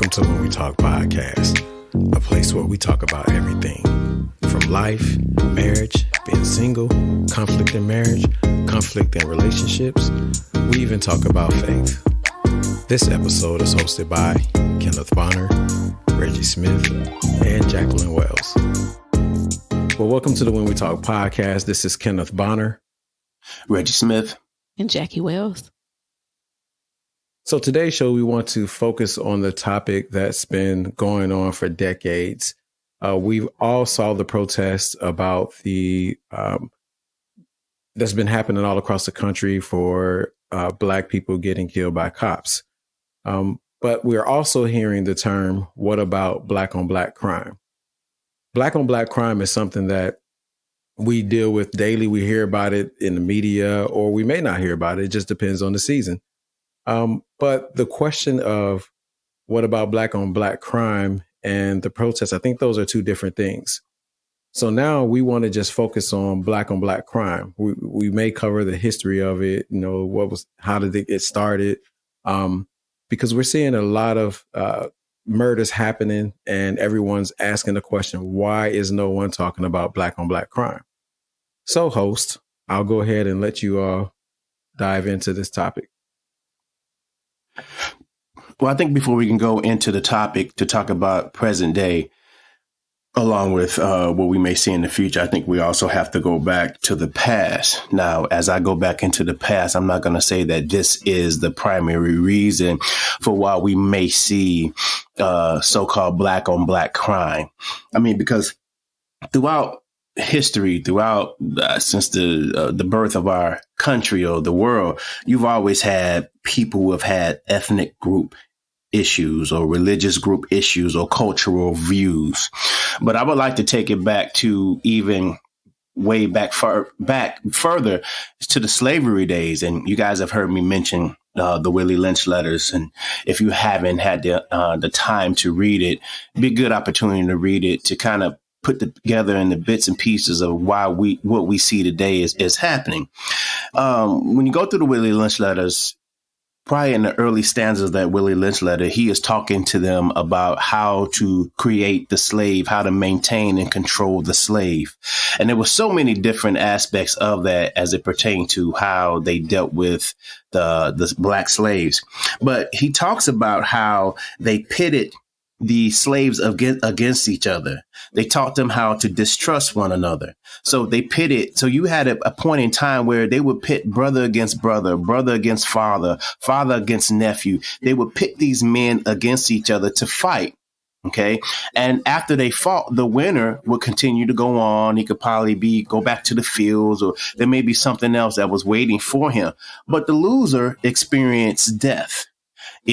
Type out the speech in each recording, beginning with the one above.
Welcome to When We Talk Podcast, a place where we talk about everything from life, marriage, being single, conflict in marriage, conflict in relationships. We even talk about faith. This episode is hosted by Kenneth Bonner, Reggie Smith, and Jacqueline Wells. Well, welcome to the When We Talk Podcast. This is Kenneth Bonner, Reggie Smith, and Jackie Wells. So today's show, we want to focus on the topic that's been going on for decades. We've all saw the protests about that's been happening all across the country for Black people getting killed by cops. But we're also hearing the term, what about Black on Black crime? Black on Black crime is something that we deal with daily. We hear about it in the media, or we may not hear about it. It just depends on the season. But the question of what about Black on Black crime and the protests, I think those are two different things. So now we want to just focus on Black on Black crime. We may cover the history of it, how did it get started? Because we're seeing a lot of murders happening and everyone's asking the question, why is no one talking about Black on Black crime? So host, I'll go ahead and let you all dive into this topic. Well, I think before we can go into the topic to talk about present day, along with what we may see in the future, I think we also have to go back to the past. Now, as I go back into the past, I'm not going to say that this is the primary reason for why we may see so-called Black on Black crime. I mean, because throughout history, since the birth of our country or the world, you've always had people who have had ethnic group issues or religious group issues or cultural views. But I would like to take it back to even way back further to the slavery days. And you guys have heard me mention the Willie Lynch letters. And if you haven't had the time to read it, it'd be a good opportunity to read it, to kind of put together in the bits and pieces of what we see today is happening. When you go through the Willie Lynch letters, probably in the early stanzas of that Willie Lynch letter, he is talking to them about how to create the slave, how to maintain and control the slave. And there were so many different aspects of that as it pertained to how they dealt with the Black slaves. But he talks about how they pitted the slaves against each other. They taught them how to distrust one another. So they pitted. So you had a point in time where they would pit brother against brother, brother against father, father against nephew. They would pit these men against each other to fight. OK, and after they fought, the winner would continue to go on. He could probably go back to the fields, or there may be something else that was waiting for him. But the loser experienced death.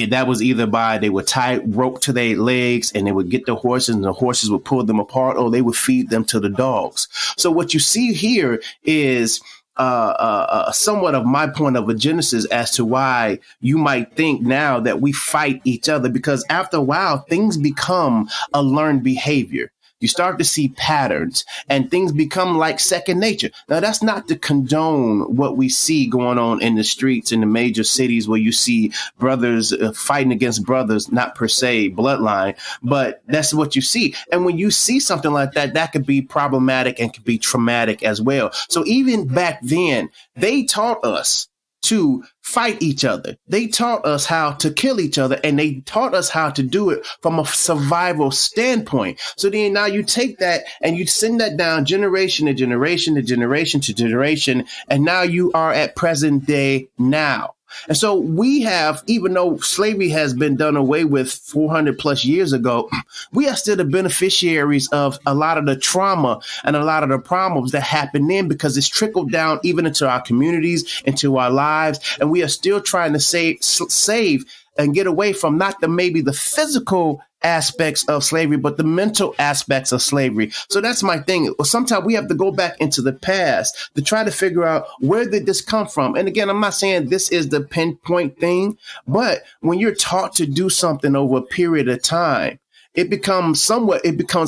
That was either they would tie rope to their legs and they would get the horses and the horses would pull them apart, or they would feed them to the dogs. So what you see here is somewhat of my point of a genesis as to why you might think now that we fight each other, because after a while, things become a learned behavior. You start to see patterns and things become like second nature. Now, that's not to condone what we see going on in the streets in the major cities where you see brothers fighting against brothers, not per se bloodline, but that's what you see. And when you see something like that, that could be problematic and could be traumatic as well. So even back then, they taught us to fight each other. They taught us how to kill each other, and they taught us how to do it from a survival standpoint. So then now you take that and you send that down generation to generation to generation to generation, and now you are at present day now. And so we have, even though slavery has been done away with 400 plus years ago, we are still the beneficiaries of a lot of the trauma and a lot of the problems that happened then, because it's trickled down even into our communities, into our lives. And we are still trying to save and get away from not maybe the physical aspects of slavery, but the mental aspects of slavery. So that's my thing. Sometimes we have to go back into the past to try to figure out, where did this come from? And again, I'm not saying this is the pinpoint thing, but when you're taught to do something over a period of time, it becomes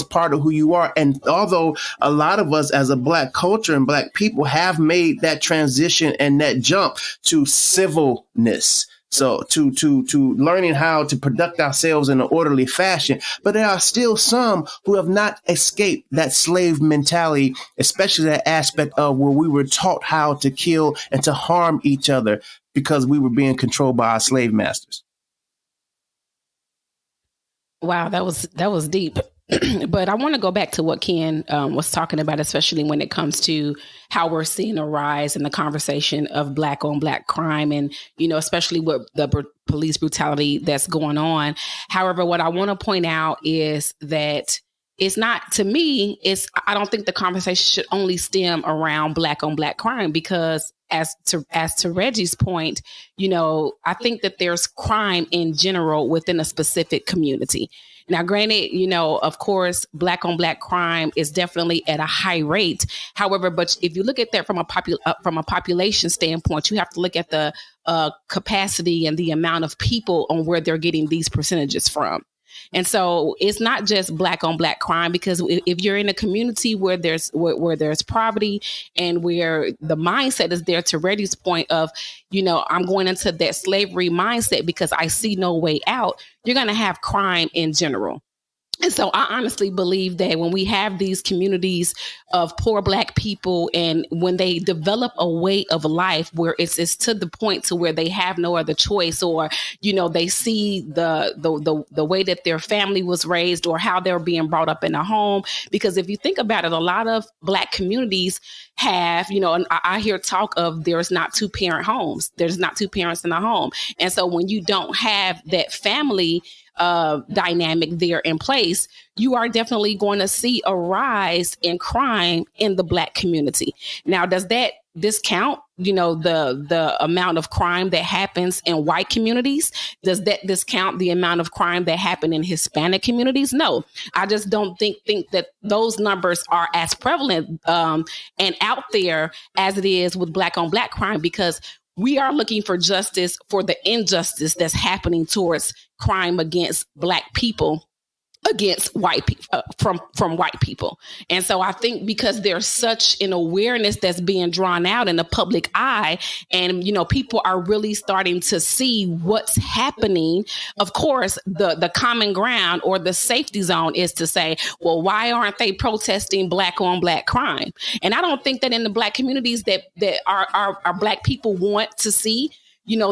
part of who you are. And although a lot of us as a Black culture and Black people have made that transition and that jump to civilness, So to learning how to conduct ourselves in an orderly fashion, but there are still some who have not escaped that slave mentality, especially that aspect of where we were taught how to kill and to harm each other because we were being controlled by our slave masters. Wow, that was deep. But I want to go back to what Ken was talking about, especially when it comes to how we're seeing a rise in the conversation of Black on Black crime and, especially with the police brutality that's going on. However, what I want to point out is that it's not, to me, I don't think the conversation should only stem around Black on Black crime, because as to Reggie's point, I think that there's crime in general within a specific community. Now, granted, of course, Black on Black crime is definitely at a high rate. However, but if you look at that from a population standpoint, you have to look at the capacity and the amount of people on where they're getting these percentages from. And so it's not just Black on Black crime, because if you're in a community where there's poverty and where the mindset is there, to Reggie's point of, I'm going into that slavery mindset because I see no way out, you're going to have crime in general. And so I honestly believe that when we have these communities of poor Black people, and when they develop a way of life where it's to the point to where they have no other choice, or, they see the way that their family was raised or how they're being brought up in a home. Because if you think about it, a lot of Black communities have, and I hear talk of there's not 2-parent homes. There's not 2 parents in a home. And so when you don't have that family dynamic there in place, you are definitely going to see a rise in crime in the Black community. Now, does that discount, the amount of crime that happens in white communities? Does that discount the amount of crime that happen in Hispanic communities? No, I just don't think that those numbers are as prevalent and out there as it is with Black on Black crime, because we are looking for justice for the injustice that's happening towards crime against Black people, against white people, from white people. And so I think because there's such an awareness that's being drawn out in the public eye, and people are really starting to see what's happening. Of course, the common ground or the safety zone is to say, well, why aren't they protesting Black on Black crime? And I don't think that in the Black communities that our Black people want to see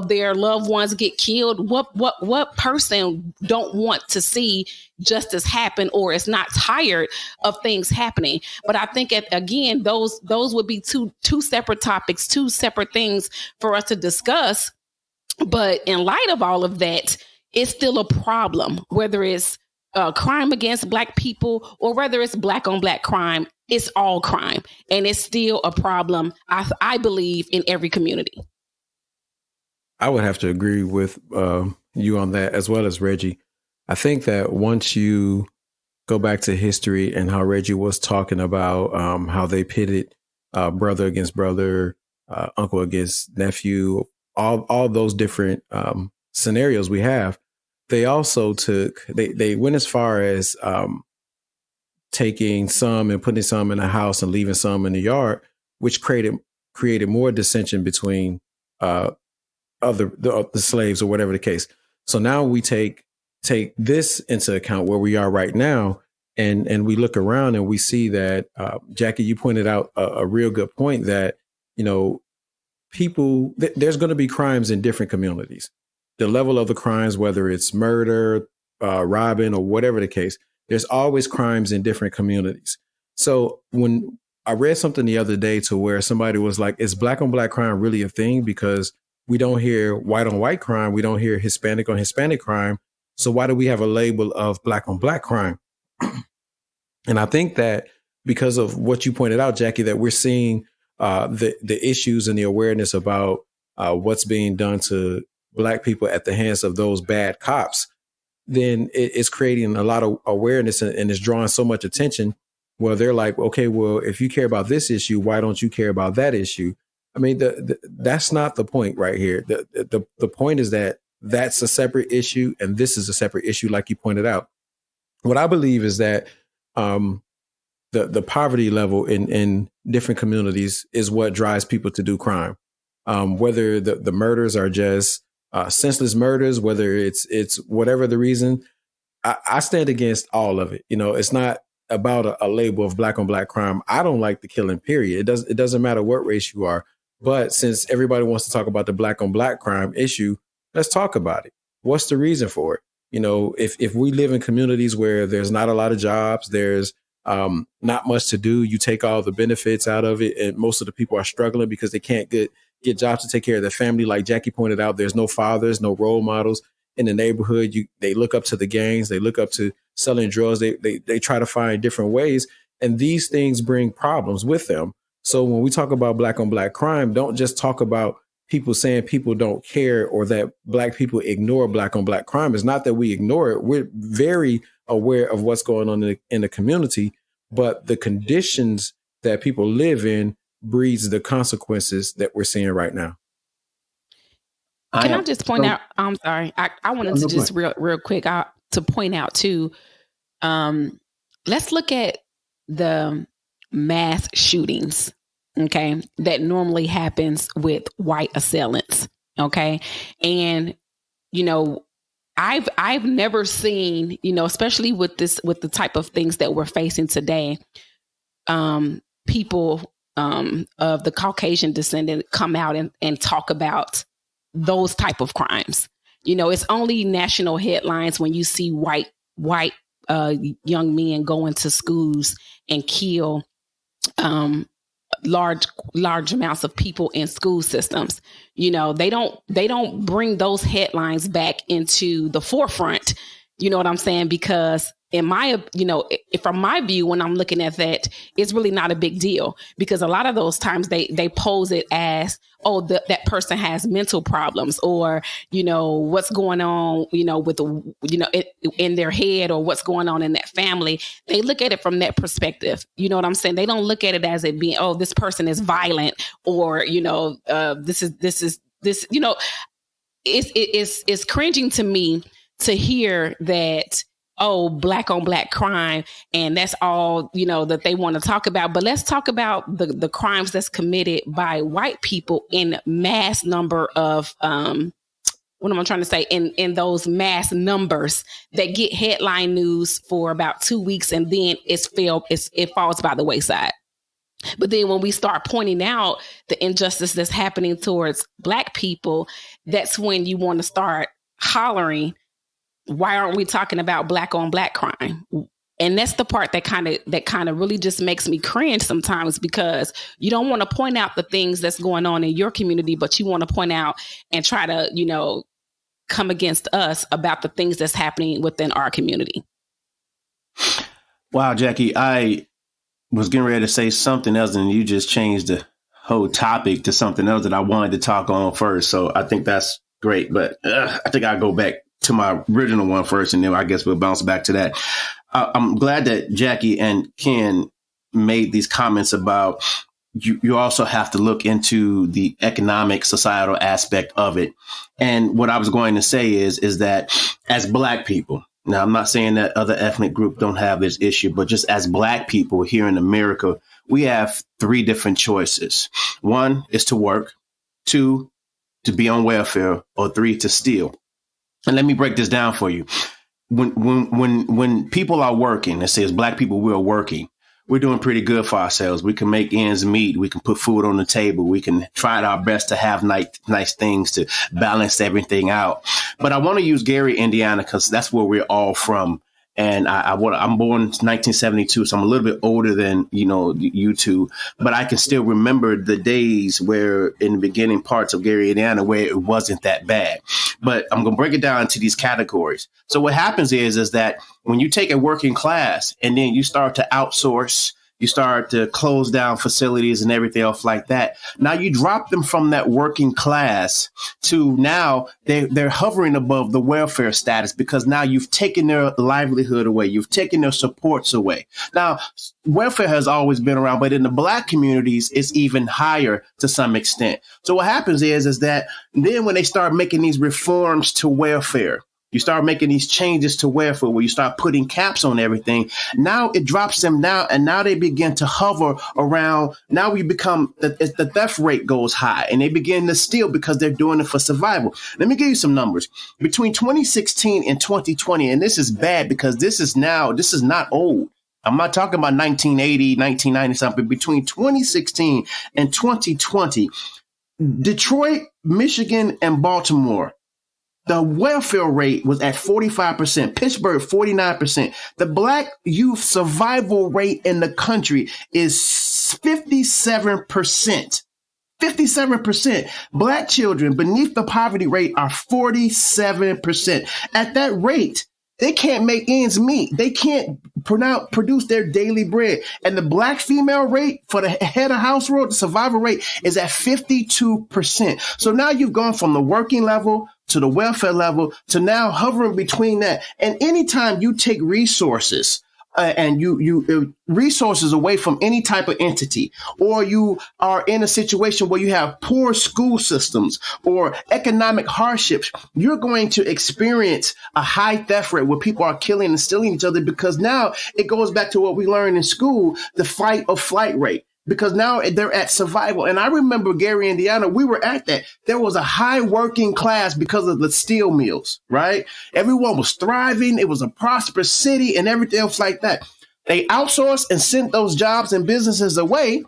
their loved ones get killed. What person don't want to see justice happen, or is not tired of things happening? But I think again, those would be two separate topics, 2 separate things for us to discuss. But in light of all of that, it's still a problem, whether it's crime against Black people or whether it's Black on Black crime. It's all crime, and it's still a problem, I believe, in every community. I would have to agree with you on that, as well as Reggie. I think that once you go back to history and how Reggie was talking about how they pitted brother against brother, uncle against nephew, all those different scenarios we have, they also they went as far as taking some and putting some in a house and leaving some in the yard, which created more dissension between the slaves, or whatever the case. So now we take this into account where we are right now, and we look around and we see that Jackie, you pointed out a real good point that people there's going to be crimes in different communities. The level of the crimes, whether it's murder, robbing, or whatever the case, there's always crimes in different communities. So when I read something the other day to where somebody was like, is Black on Black crime really a thing? Because we don't hear white on white crime. We don't hear Hispanic on Hispanic crime. So why do we have a label of Black on Black crime? And I think that because of what you pointed out, Jackie, that we're seeing the issues and the awareness about what's being done to Black people at the hands of those bad cops, then it's creating a lot of awareness and it's drawing so much attention. Well, they're like, okay, well, if you care about this issue, why don't you care about that issue? I mean, that's not the point right here. The point is that that's a separate issue, and this is a separate issue, like you pointed out. What I believe is that the poverty level in different communities is what drives people to do crime. Whether the murders are just senseless murders, whether it's whatever the reason. I stand against all of it. It's not about a label of black on black crime. I don't like the killing, period. It doesn't matter what race you are. But since everybody wants to talk about the black on black crime issue, let's talk about it. What's the reason for it? If we live in communities where there's not a lot of jobs, there's not much to do, you take all the benefits out of it, and most of the people are struggling because they can't get jobs to take care of their family. Like Jackie pointed out, there's no fathers, no role models in the neighborhood. They look up to the gangs, they look up to selling drugs, they try to find different ways, and these things bring problems with them. So when we talk about black on black crime, don't just talk about people saying people don't care or that black people ignore black on black crime. It's not that we ignore it. We're very aware of what's going on in the community, but the conditions that people live in breeds the consequences that we're seeing right now. Can I just point out, I'm sorry, I wanted to just real quick to point out too, let's look at the mass shootings, okay, that normally happens with white assailants, okay? And, I've never seen, especially with the type of things that we're facing today, people of the Caucasian descendant come out and talk about those type of crimes. It's only national headlines when you see white young men go into schools and kill large amounts of people in school systems. They don't bring those headlines back into the forefront. You know what I'm saying? Because from my view, when I'm looking at that, it's really not a big deal, because a lot of those times they pose it as, oh, that person has mental problems, or, what's going on, with in their head, or what's going on in that family. They look at it from that perspective. You know what I'm saying? They don't look at it as it being, oh, this person is violent, or, this is, it's cringing to me to hear that, oh, black on black crime, and that's all, that they want to talk about. But let's talk about the crimes that's committed by white people in mass number of, what am I trying to say? In those mass numbers that get headline news for about 2 weeks, and then it falls by the wayside. But then when we start pointing out the injustice that's happening towards black people, that's when you want to start hollering, why aren't we talking about black on black crime? And that's the part that kind of really just makes me cringe sometimes, because you don't want to point out the things that's going on in your community, but you want to point out and try to, come against us about the things that's happening within our community. Wow, Jackie, I was getting ready to say something else, and you just changed the whole topic to something else that I wanted to talk on first. So I think that's great, but I think I'll go back to my original one first, and then I guess we'll bounce back to that. I'm glad that Jackie and Ken made these comments about you also have to look into the economic, societal aspect of it. And what I was going to say is that as black people, now I'm not saying that other ethnic groups don't have this issue, but just as black people here in America, we have 3 different choices. 1 is to work, 2 to be on welfare, or 3 to steal. And let me break this down for you. When people are working, it says black people, we're working, we're doing pretty good for ourselves. We can make ends meet. We can put food on the table. We can try our best to have nice things to balance everything out. But I want to use Gary, Indiana, because that's where we're all from. And I'm born in 1972, so I'm a little bit older than, you two. But I can still remember the days where in the beginning parts of Gary, Indiana, where it wasn't that bad. But I'm going to break it down into these categories. So what happens is that when you take a working class and then you start to outsource, you start to close down facilities and everything else like that. Now you drop them from that working class to now they're hovering above the welfare status, because now you've taken their livelihood away. You've taken their supports away. Now, welfare has always been around, but in the black communities, it's even higher to some extent. So what happens is that then when they start making these reforms to welfare, You start making these changes to welfare where you start putting caps on everything. Now it drops them down, and now they begin to hover around. Now we become the theft rate goes high, and they begin to steal because they're doing it for survival. Let me give you some numbers. Between 2016 and 2020, and this is bad because this is not old. I'm not talking about 1980, 1990 something. Between 2016 and 2020, Detroit, Michigan, and Baltimore, the welfare rate was at 45%. Pittsburgh, 49%. The Black youth survival rate in the country is 57%. 57%. Black children beneath the poverty rate are 47%. At that rate, they can't make ends meet. They can't produce their daily bread. And the Black female rate for the head of household, the survival rate, is at 52%. So now you've gone from the working level to the welfare level to now hovering between that. And anytime you take resources and you resources away from any type of entity, or you are in a situation where you have poor school systems or economic hardships, you're going to experience a high theft rate where people are killing and stealing each other, because now it goes back to what we learned in school, the fight or flight rate. Because now they're at survival. And I remember Gary, Indiana, we were at that. There was a high working class because of the steel mills, right? Everyone was thriving. It was a prosperous city and everything else like that. They outsourced and sent those jobs and businesses away.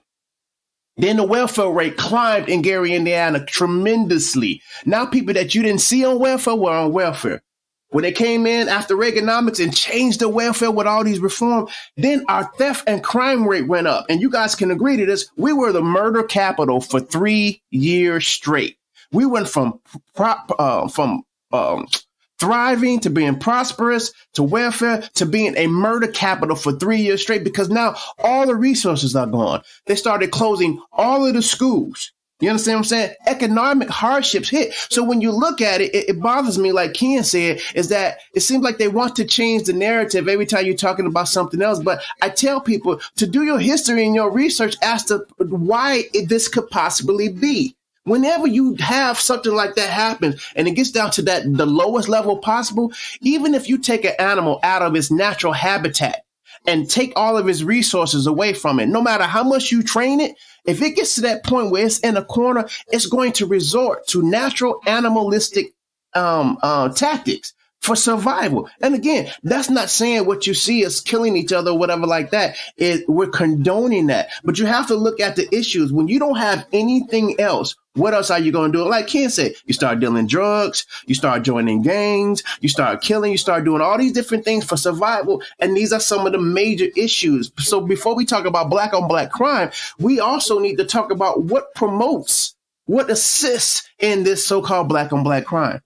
Then the welfare rate climbed in Gary, Indiana tremendously. Now people that you didn't see on welfare were on welfare. When they came in after Reaganomics and changed the welfare with all these reforms, then our theft and crime rate went up. And you guys can agree to this. We were the murder capital for 3 years straight. We went from thriving to being prosperous to welfare to being a murder capital for 3 years straight, because now all the resources are gone. They started closing all of the schools. You understand what I'm saying? Economic hardships hit. So when you look at it, it bothers me, like Ken said, is that it seems like they want to change the narrative every time you're talking about something else. But I tell people to do your history and your research as to why this could possibly be. Whenever you have something like that happen and it gets down to the lowest level possible, even if you take an animal out of its natural habitat and take all of its resources away from it, no matter how much you train it, if it gets to that point where it's in a corner, it's going to resort to natural animalistic tactics for survival. And again, that's not saying what you see is killing each other or whatever like that. We're condoning that. But you have to look at the issues. When you don't have anything else, what else are you going to do? Like Ken said, you start dealing drugs, you start joining gangs, you start killing, you start doing all these different things for survival. And these are some of the major issues. So before we talk about Black on Black crime, we also need to talk about what promotes, what assists in this so-called Black on Black crime.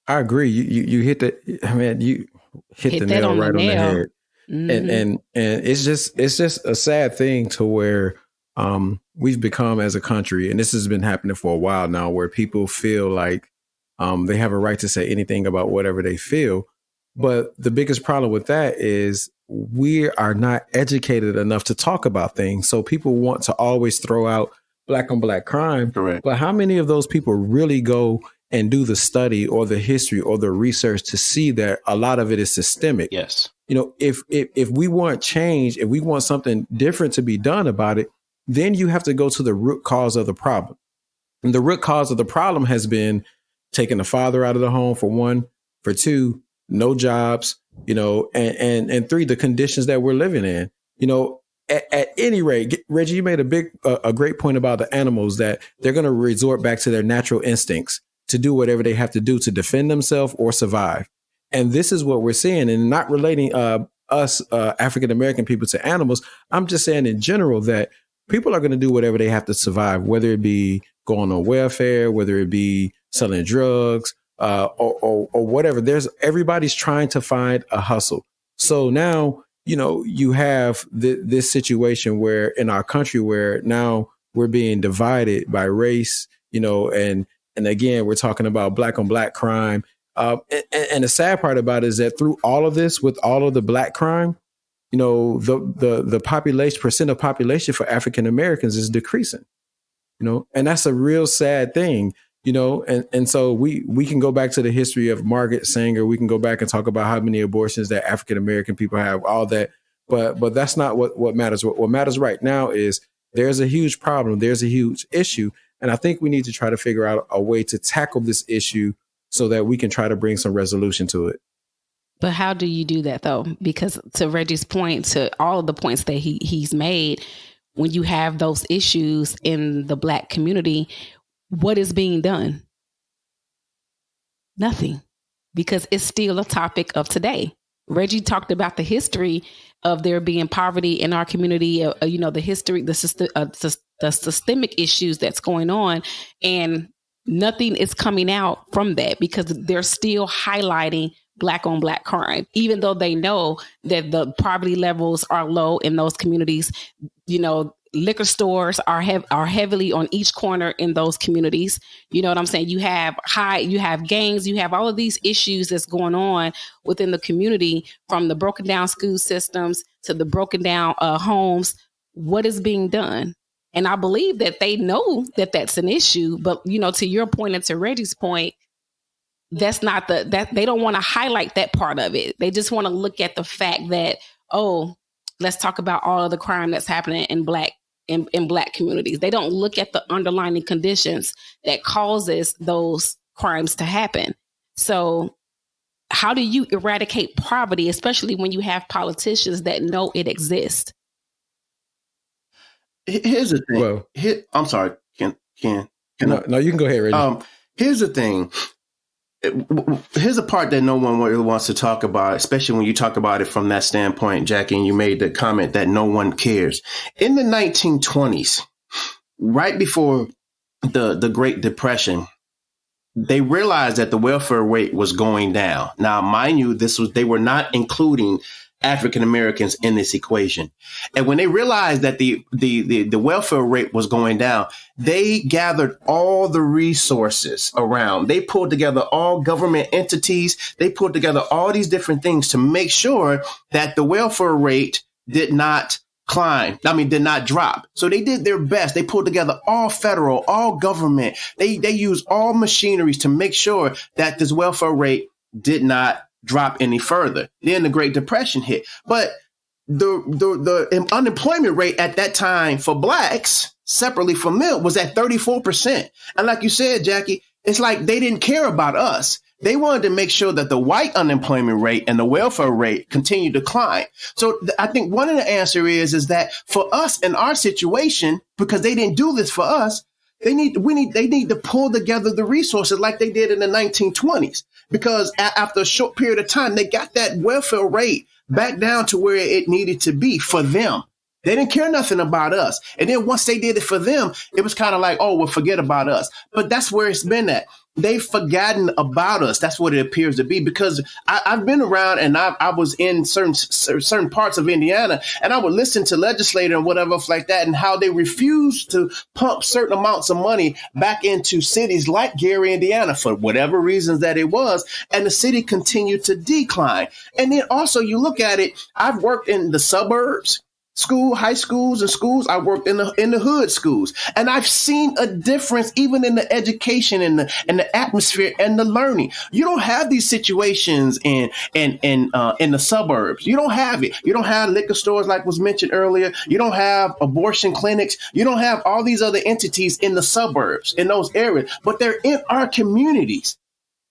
I agree. You hit the, you hit the nail right on the head. Mm-hmm. And it's just a sad thing to where we've become as a country, and this has been happening for a while now, where people feel like they have a right to say anything about whatever they feel. But the biggest problem with that is we are not educated enough to talk about things. So people want to always throw out Black on Black crime. Correct. But how many of those people really go and do the study or the history or the research to see that a lot of it is systemic? Yes. You know, if we want change, if we want something different to be done about it, then you have to go to the root cause of the problem. And the root cause of the problem has been taking the father out of the home, for one, for two, no jobs, you know, and three, the conditions that we're living in. You know, at any rate, Reggie, you made a great point about the animals, that they're going to resort back to their natural instincts to do whatever they have to do to defend themselves or survive. And this is what we're seeing, and not relating us African-American people to animals. I'm just saying in general that people are going to do whatever they have to survive, whether it be going on welfare, whether it be selling drugs, or whatever. Everybody's trying to find a hustle. So now, you know, you have this situation where in our country where now we're being divided by race, you know, and again, we're talking about Black on Black crime. And the sad part about it is that through all of this, with all of the Black crime, you know, the population, percent of population for African Americans is decreasing, you know, and that's a real sad thing. And so we can go back to the history of Margaret Sanger. We can go back and talk about how many abortions that African American people have, all that. But that's not what matters. What matters right now is there's a huge problem. There's a huge issue. And I think we need to try to figure out a way to tackle this issue so that we can try to bring some resolution to it. But how do you do that, though? Because to Reggie's point, to all of the points that he's made, when you have those issues in the Black community, what is being done? Nothing, because it's still a topic of today. Reggie talked about the history of there being poverty in our community, the history, the systemic issues that's going on, and nothing is coming out from that because they're still highlighting Black on Black crime, even though they know that the poverty levels are low in those communities. Liquor stores are heavily on each corner in those communities. You know what I'm saying? You have gangs, you have all of these issues that's going on within the community, from the broken down school systems to the broken down homes. What is being done? And I believe that they know that that's an issue, but to your point and to Reggie's point, that's not that they don't want to highlight that part of it. They just want to look at the fact that, let's talk about all of the crime that's happening in Black communities. They don't look at the underlying conditions that causes those crimes to happen. So how do you eradicate poverty, especially when you have politicians that know it exists? Here's the thing. Well, I'm sorry. Can no, you can go ahead, Reggie. Here's the thing. Here's a part that no one really wants to talk about, especially when you talk about it from that standpoint, Jackie, and you made the comment that no one cares. In the 1920s, right before the Great Depression, they realized that the welfare rate was going down. Now, mind you, they were not including African Americans in this equation. And when they realized that the welfare rate was going down, they gathered all the resources around. They pulled together all government entities. They pulled together all these different things to make sure that the welfare rate did not did not drop. So they did their best. They pulled together all federal, all government. They used all machineries to make sure that this welfare rate did not drop any further. Then the Great Depression hit. But the unemployment rate at that time for Blacks, separately from them, was at 34%. And like you said, Jackie, it's like they didn't care about us. They wanted to make sure that the white unemployment rate and the welfare rate continued to climb. So I think one of the answer is that for us in our situation, because they didn't do this for us, they need to pull together the resources like they did in the 1920s. Because after a short period of time, they got that welfare rate back down to where it needed to be for them. They didn't care nothing about us. And then once they did it for them, it was kind of like, forget about us. But that's where it's been at. They've forgotten about us. That's what it appears to be, because I've been around and I was in certain parts of Indiana, and I would listen to legislators and whatever like that, and how they refused to pump certain amounts of money back into cities like Gary, Indiana, for whatever reasons that it was. And the city continued to decline. And then also you look at it, I've worked in the suburbs, high schools and schools. I worked in the hood schools, and I've seen a difference even in the education and the atmosphere and the learning. You don't have these situations in the suburbs. You don't have it. You don't have liquor stores like was mentioned earlier. You don't have abortion clinics. You don't have all these other entities in the suburbs, in those areas, but they're in our communities.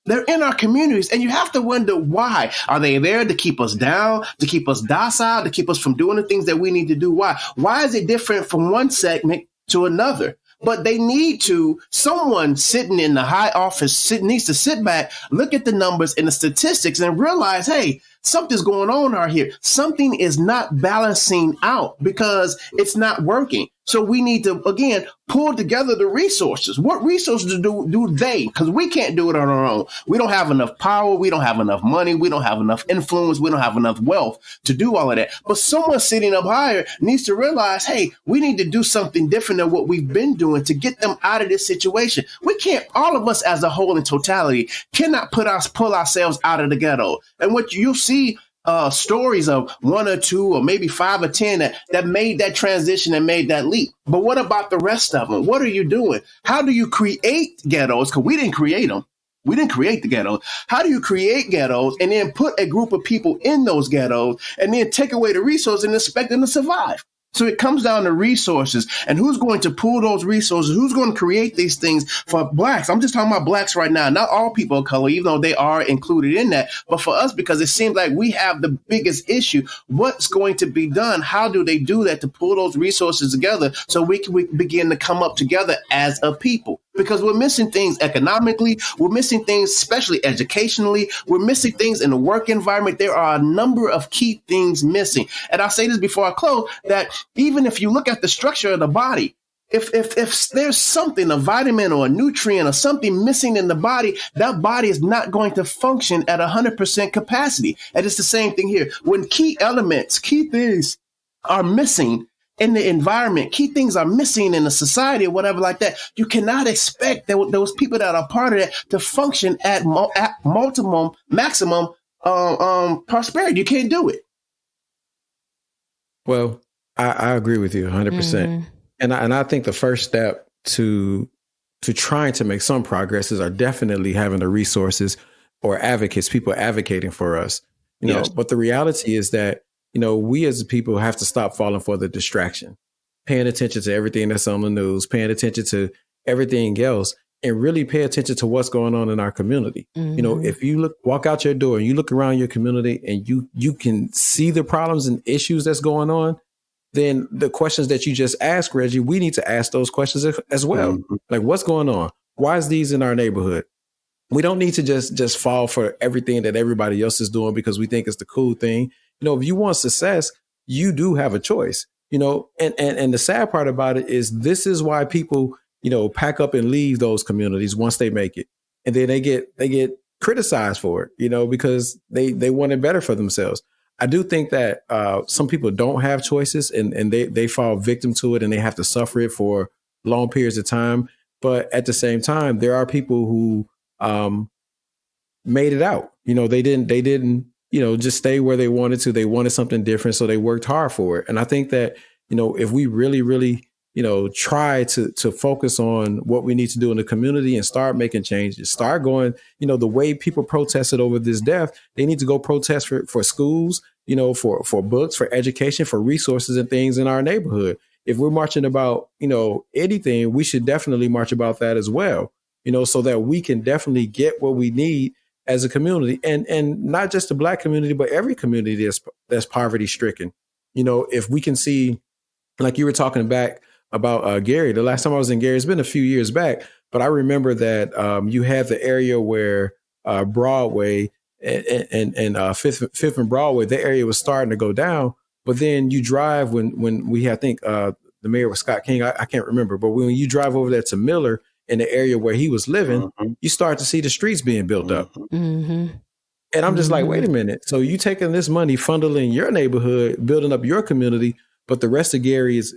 They're in our communities, and you have to wonder why. Are they there to keep us down, to keep us docile, to keep us from doing the things that we need to do? Why? Why is it different from one segment to another? But they need to, someone sitting in the high office needs to sit back, look at the numbers and the statistics and realize, hey, something's going on out here. Something is not balancing out because it's not working. So we need to, again, pull together the resources. What resources do they? Because we can't do it on our own. We don't have enough power. We don't have enough money. We don't have enough influence. We don't have enough wealth to do all of that. But someone sitting up higher needs to realize, hey, we need to do something different than what we've been doing to get them out of this situation. We can't, all of us as a whole in totality, cannot pull ourselves out of the ghetto. And what you'll see stories of 1 or 2 or maybe 5 or 10 that made that transition and made that leap. But what about the rest of them? What are you doing? How do you create ghettos? Because we didn't create them. We didn't create the ghettos. How do you create ghettos and then put a group of people in those ghettos and then take away the resources and expect them to survive? So it comes down to resources and who's going to pool those resources, who's going to create these things for blacks. I'm just talking about blacks right now, not all people of color, even though they are included in that. But for us, because it seems like we have the biggest issue, what's going to be done? How do they do that to pull those resources together so we can begin to come up together as a people? Because we're missing things economically, we're missing things, especially educationally, we're missing things in the work environment. There are a number of key things missing. And I'll say this before I close, that even if you look at the structure of the body, if there's something, a vitamin or a nutrient or something missing in the body, that body is not going to function at 100% capacity. And it's the same thing here. When key elements, key things are missing in the environment, key things are missing in the society or whatever like that, you cannot expect those people that are part of that to function at maximum prosperity. You can't do it. Well, I agree with you 100%. Mm-hmm. And I think the first step to trying to make some progresses are definitely having the resources or advocates, people advocating for us, you know, but the reality is that, you know, we as people have to stop falling for the distraction, paying attention to everything that's on the news, paying attention to everything else, and really pay attention to what's going on in our community. Mm-hmm. You know, if you walk out your door and you look around your community and you can see the problems and issues that's going on, then the questions that you just asked, Reggie, we need to ask those questions as well. Mm-hmm. Like, what's going on? Why is these in our neighborhood? We don't need to just fall for everything that everybody else is doing because we think it's the cool thing. You know, if you want success, you do have a choice, you know, and the sad part about it is this is why people, you know, pack up and leave those communities once they make it. And then they get criticized for it, you know, because they want it better for themselves. I do think that some people don't have choices and they fall victim to it and they have to suffer it for long periods of time. But at the same time, there are people who made it out. You know, they didn't, you know, just stay where they wanted to. They wanted something different. So they worked hard for it. And I think that, you know, if we really, really, you know, try to focus on what we need to do in the community and start making changes, start going, you know, the way people protested over this death, they need to go protest for schools, you know, for books, for education, for resources and things in our neighborhood. If we're marching about, you know, anything, we should definitely march about that as well, you know, so that we can definitely get what we need as a community, and not just the Black community, but every community that's poverty stricken. You know, if we can see, like you were talking back about Gary, the last time I was in Gary, it's been a few years back, but I remember that you had the area where Broadway and Fifth and Broadway, the area was starting to go down. But then you drive when we had, I think the mayor was Scott King, I can't remember, but when you drive over there to Miller, in the area where he was living, you start to see the streets being built up. Mm-hmm. And I'm just like, wait a minute. So you taking this money, funneling your neighborhood, building up your community, but the rest of Gary is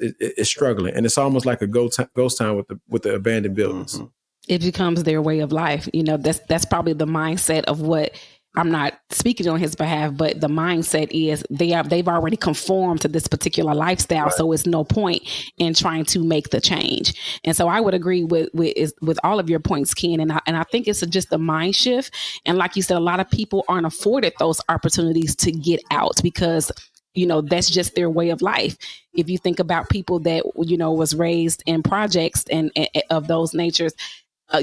struggling. And it's almost like a ghost town with the abandoned buildings. It becomes their way of life. You know, that's probably the mindset of what, I'm not speaking on his behalf, but the mindset is they've already conformed to this particular lifestyle. Right. So it's no point in trying to make the change. And so I would agree with all of your points, Ken. And I think it's just a mind shift. And like you said, a lot of people aren't afforded those opportunities to get out because, you know, that's just their way of life. If you think about people that, you know, was raised in projects and of those natures,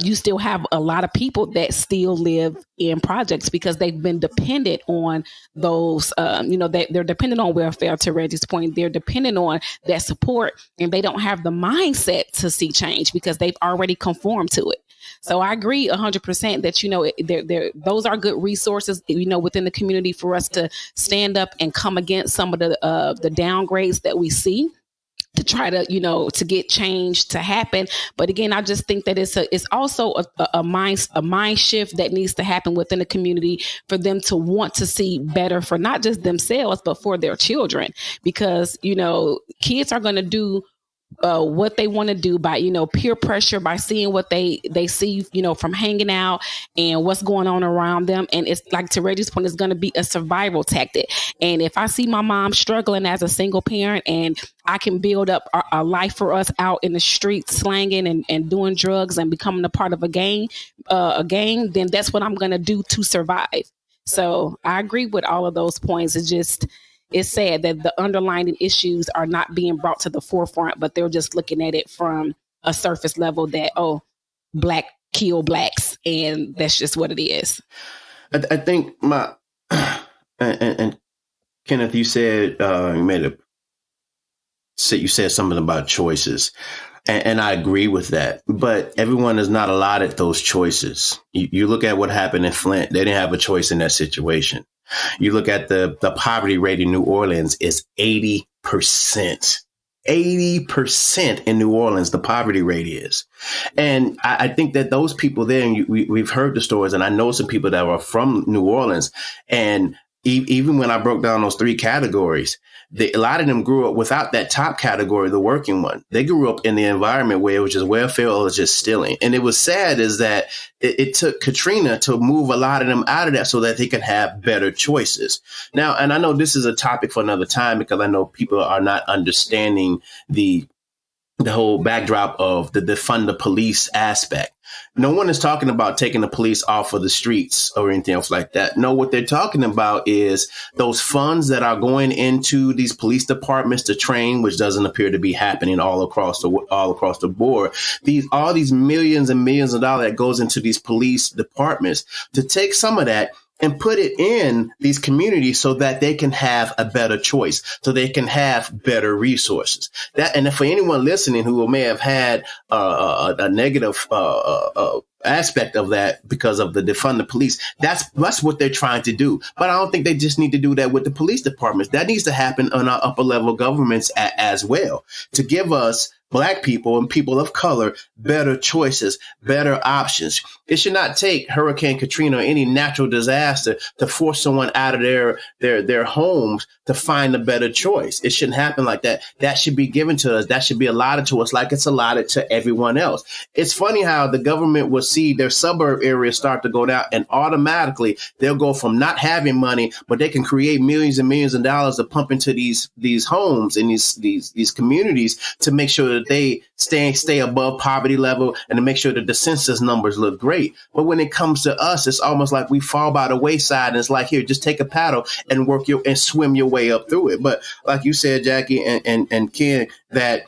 you still have a lot of people that still live in projects because they've been dependent on those, you know, they're dependent on welfare, to Reggie's point. They're dependent on that support, and they don't have the mindset to see change because they've already conformed to it. So I agree 100% that, you know, those are good resources, you know, within the community for us to stand up and come against some of the downgrades that we see, to try to, you know, to get change to happen. But again, I just think that it's also a mind shift that needs to happen within the community for them to want to see better for not just themselves, but for their children. Because, you know, kids are going to do what they want to do by, peer pressure, by seeing what they see, from hanging out and what's going on around them. And it's like, to Reggie's point, it's going to be a survival tactic. And if I see my mom struggling as a single parent and I can build up a life for us out in the streets, slanging and doing drugs and becoming a part of a gang, then that's what I'm going to do to survive. So I agree with all of those points. It's sad that the underlying issues are not being brought to the forefront, but they're just looking at it from a surface level that, black kill blacks. And that's just what it is. I think and Kenneth, you said, you said something about choices. And I agree with that. But everyone is not allotted those choices. You look at what happened in Flint. They didn't have a choice in that situation. You look at the poverty rate in New Orleans is 80%. 80% in New Orleans, the poverty rate is. And I think that those people there, and we've heard the stories, and I know some people that were from New Orleans. And even when I broke down those 3 categories, a lot of them grew up without that top category, the working one. They grew up in the environment where it was just welfare or just stealing. And it was sad is that it took Katrina to move a lot of them out of that so that they could have better choices. Now, and I know this is a topic for another time because I know people are not understanding the whole backdrop of the defund the police aspect. No one is talking about taking the police off of the streets or anything else like that. No, what they're talking about is those funds that are going into these police departments to train, which doesn't appear to be happening all across the board. All these millions and millions of dollars that goes into these police departments, to take some of that and put it in these communities so that they can have a better choice, so they can have better resources. And for anyone listening who may have had a negative aspect of that because of the defund the police, that's what they're trying to do. But I don't think they just need to do that with the police departments. That needs to happen on our upper level governments as well, to give us Black people and people of color better choices, better options. It should not take Hurricane Katrina or any natural disaster to force someone out of their homes to find a better choice. It shouldn't happen like that. That should be given to us. That should be allotted to us like it's allotted to everyone else. It's funny how the government will see their suburb areas start to go down and automatically they'll go from not having money, but they can create millions and millions of dollars to pump into these homes and these communities to make sure that they stay above poverty level and to make sure that the census numbers look great. But when it comes to us, it's almost like we fall by the wayside, and it's like, here, just take a paddle and and swim your way up through it. But like you said, Jackie and Ken, that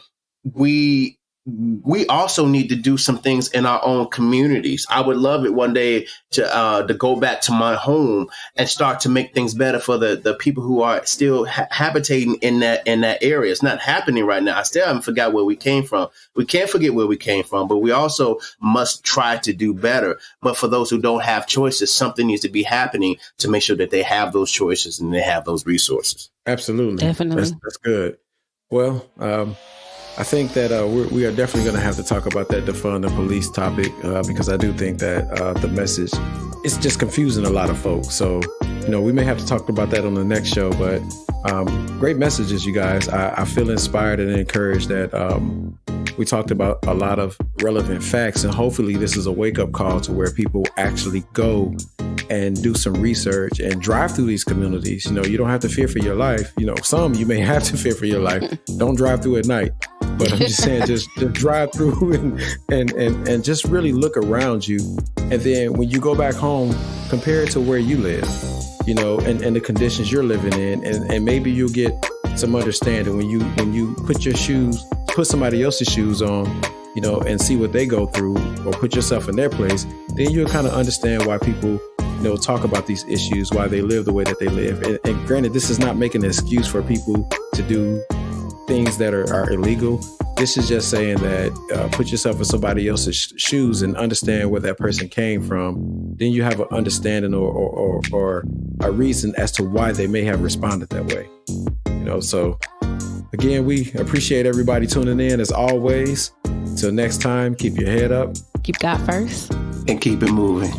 we also need to do some things in our own communities. I would love it one day to go back to my home and start to make things better for the people who are still habitating in that area. It's not happening right now. I still haven't forgot where we came from. We can't forget where we came from, but we also must try to do better. But for those who don't have choices, something needs to be happening to make sure that they have those choices and they have those resources. Absolutely. Definitely. That's good. Well, I think that we are definitely going to have to talk about that defund the police topic because I do think that the message is just confusing a lot of folks. So, we may have to talk about that on the next show, but great messages, you guys. I feel inspired and encouraged that we talked about a lot of relevant facts, and hopefully this is a wake-up call to where people actually go and do some research and drive through these communities. You don't have to fear for your life. Some you may have to fear for your life. Don't drive through at night. But I'm just saying, just drive through and just really look around you. And then when you go back home, compare it to where you live, and the conditions you're living in. And maybe you'll get some understanding when you put somebody else's shoes on, and see what they go through, or put yourself in their place. Then you'll kind of understand why people talk about these issues, why they live the way that they live. And granted, this is not making an excuse for people to do things that are illegal. This is just saying that put yourself in somebody else's shoes and understand where that person came from. Then you have an understanding or a reason as to why they may have responded that way. So again, we appreciate everybody tuning in as always. Till next time, keep your head up. Keep God first. And keep it moving.